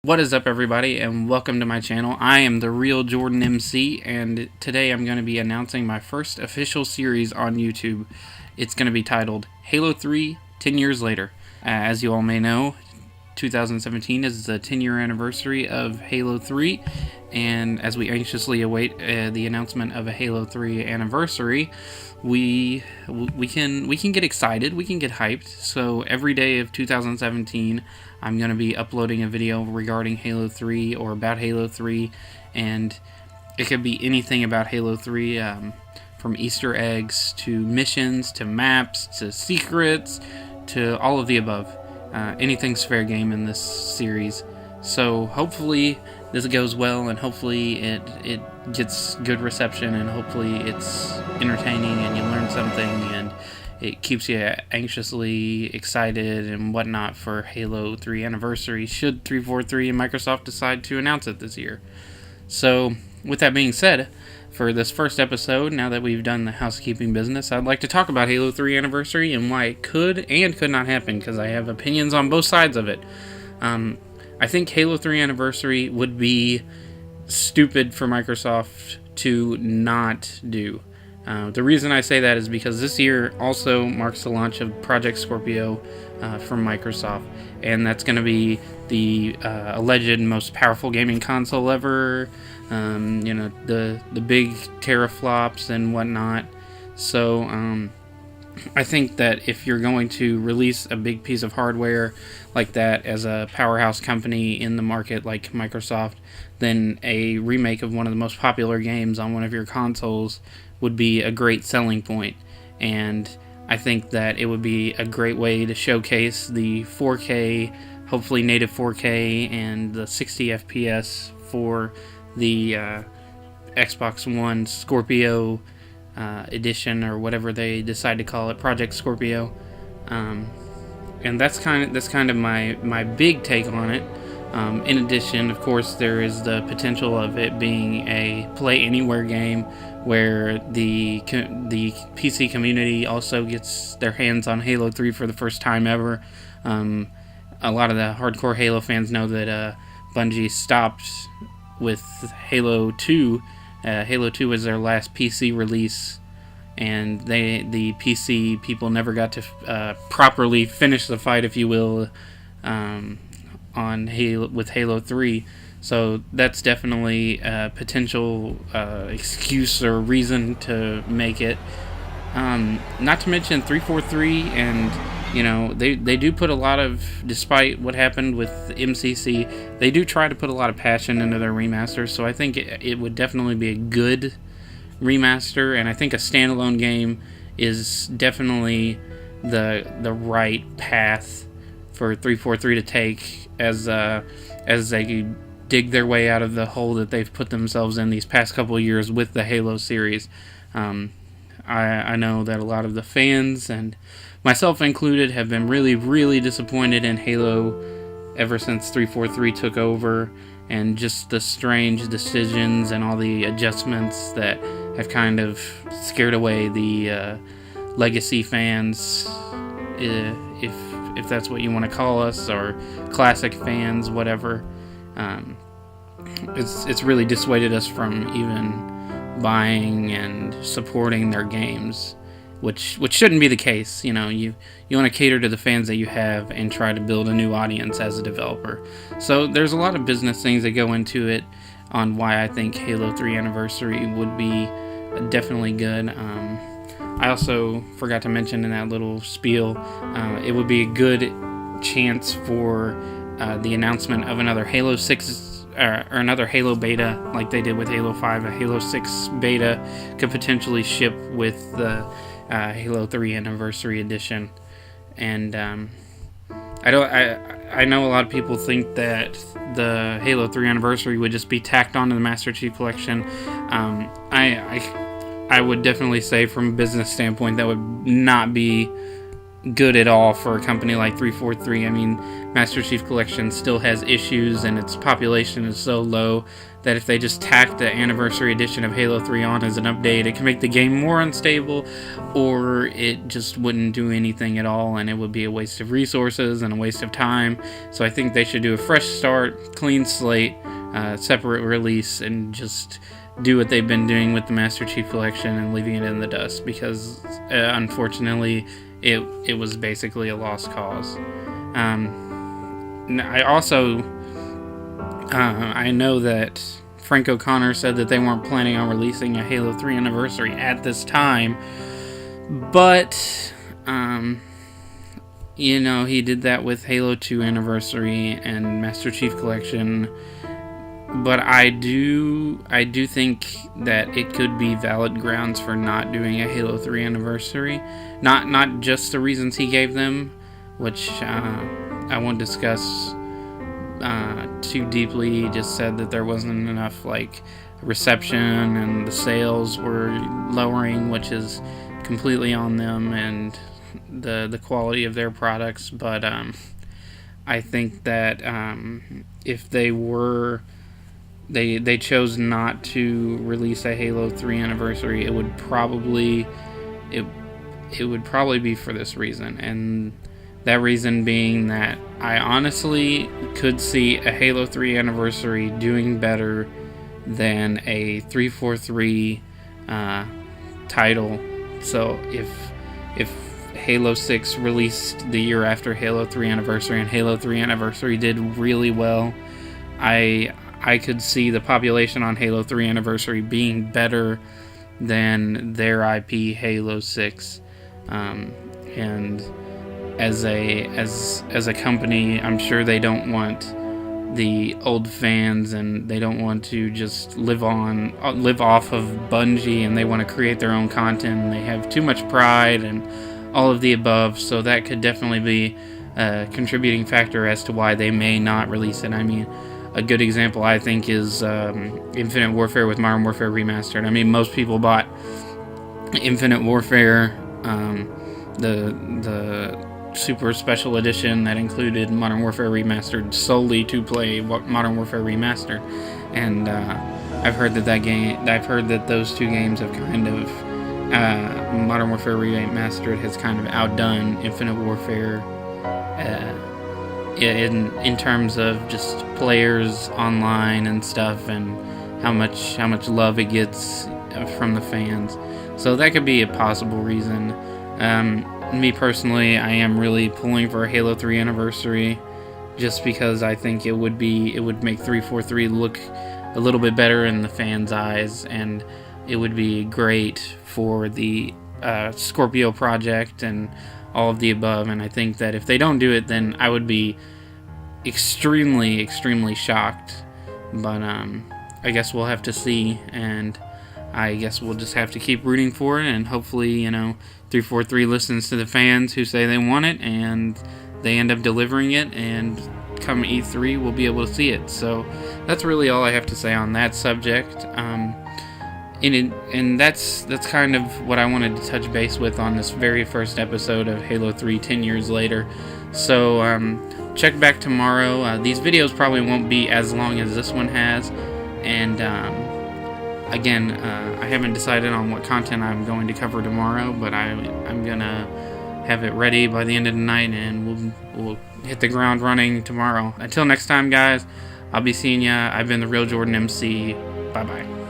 What is up, everybody, and welcome to my channel. I am the RealJordanM, and today I'm going to be announcing my first official series on YouTube. It's going to be titled Halo 3 10 Years Later. As you all may know, 2017 is the 10-year anniversary of Halo 3, and as we anxiously await the announcement of a Halo 3 anniversary, we can get excited, we can get hyped. So every day of 2017, I'm going to be uploading a video regarding Halo 3 or about Halo 3, and it could be anything about Halo 3, from Easter eggs to missions to maps to secrets to all of the above. Anything's fair game in this series. So hopefully this goes well, and hopefully it gets good reception, and hopefully it's entertaining and you learn something, and it keeps you anxiously excited and whatnot for Halo 3 anniversary, should 343 and Microsoft decide to announce it this year. So, with that being said, for this first episode, now that we've done the housekeeping business, I'd like to talk about Halo 3 anniversary and why it could and could not happen, because I have opinions on both sides of it. I think Halo 3 anniversary would be stupid for Microsoft to not do. The reason I say that is because this year also marks the launch of Project Scorpio from Microsoft, and that's going to be the alleged most powerful gaming console ever. The big teraflops and whatnot. So I think that if you're going to release a big piece of hardware like that as a powerhouse company in the market like Microsoft, then a remake of one of the most popular games on one of your consoles would be a great selling point. And I think that it would be a great way to showcase the 4K, hopefully native 4K, and the 60 FPS for the Xbox One Scorpio edition, or whatever they decide to call it, Project Scorpio. And that's kind of my big take on it. In addition, of course, there is the potential of it being a play anywhere game, where the PC community also gets their hands on Halo 3 for the first time ever. A lot of the hardcore Halo fans know that Bungie stopped with Halo 2. Halo 2 was their last PC release, and the PC people never got to properly finish the fight, if you will, on Halo 3. So that's definitely a potential excuse or reason to make it. Not to mention 343, and they do put a lot of, despite what happened with MCC, they do try to put a lot of passion into their remasters. So I think it would definitely be a good remaster, and I think a standalone game is definitely the right path for 343 to take as they dig their way out of the hole that they've put themselves in these past couple of years with the Halo series. I know that a lot of the fans, and myself included, have been really, really disappointed in Halo ever since 343 took over, and just the strange decisions and all the adjustments that have kind of scared away the legacy fans, if that's what you want to call us, or classic fans, whatever. It's really dissuaded us from even buying and supporting their games, which shouldn't be the case. You want to cater to the fans that you have and try to build a new audience as a developer. So there's a lot of business things that go into it on why I think Halo 3 Anniversary would be definitely good. I also forgot to mention in that little spiel, it would be a good chance for the announcement of another Halo 6 or another Halo beta, like they did with Halo 5. A Halo 6 beta could potentially ship with the Halo 3 Anniversary Edition. And I know a lot of people think that the Halo 3 Anniversary would just be tacked onto the Master Chief Collection. I would definitely say, from a business standpoint, that would not be good at all for a company like 343. I mean, Master Chief Collection still has issues and its population is so low that if they just tack the Anniversary Edition of Halo 3 on as an update, it can make the game more unstable, or it just wouldn't do anything at all, and it would be a waste of resources and a waste of time. So I think they should do a fresh start, clean slate, separate release, and just do what they've been doing with the Master Chief Collection and leaving it in the dust, because unfortunately it was basically a lost cause. I also I know that Frank O'Connor said that they weren't planning on releasing a Halo 3 Anniversary at this time, but he did that with Halo 2 Anniversary and Master Chief Collection. But I do think that it could be valid grounds for not doing a Halo 3 Anniversary. Not just the reasons he gave them, which I won't discuss too deeply. He just said that there wasn't enough reception and the sales were lowering, which is completely on them and the quality of their products. But I think that if they chose not to release a Halo 3 Anniversary, it would probably be for this reason, and that reason being that I honestly could see a Halo 3 Anniversary doing better than a 343 title. So if Halo 6 released the year after Halo 3 Anniversary and Halo 3 Anniversary did really well, I could see the population on Halo 3 Anniversary being better than their IP Halo 6. And as a company, I'm sure they don't want the old fans, and they don't want to just live off of Bungie, and they want to create their own content, and they have too much pride and all of the above. So that could definitely be a contributing factor as to why they may not release it. I mean, a good example, I think, is Infinite Warfare with Modern Warfare Remastered. I mean, most people bought Infinite Warfare, the Super Special Edition that included Modern Warfare Remastered solely to play Modern Warfare Remastered. And I've heard that those two games have kind of Modern Warfare Remastered has kind of outdone Infinite Warfare in terms of just players online and stuff, and how much love it gets from the fans. So that could be a possible reason. Me personally, I am really pulling for a Halo 3 Anniversary, just because I think it would make 343 look a little bit better in the fans' eyes, and it would be great for the Scorpio project and all of the above. And I think that if they don't do it, then I would be extremely, extremely shocked. But I guess we'll have to see, and I guess we'll just have to keep rooting for it, and hopefully, 343 listens to the fans who say they want it, and they end up delivering it, and come E3, we'll be able to see it. So that's really all I have to say on that subject. And that's kind of what I wanted to touch base with on this very first episode of Halo 3 10 years later. So check back tomorrow. These videos probably won't be as long as this one has, and again, I haven't decided on what content I'm going to cover tomorrow, but I'm gonna have it ready by the end of the night, and we'll hit the ground running tomorrow. Until next time, guys, I'll be seeing ya. I've been the Real Jordan MC. Bye bye.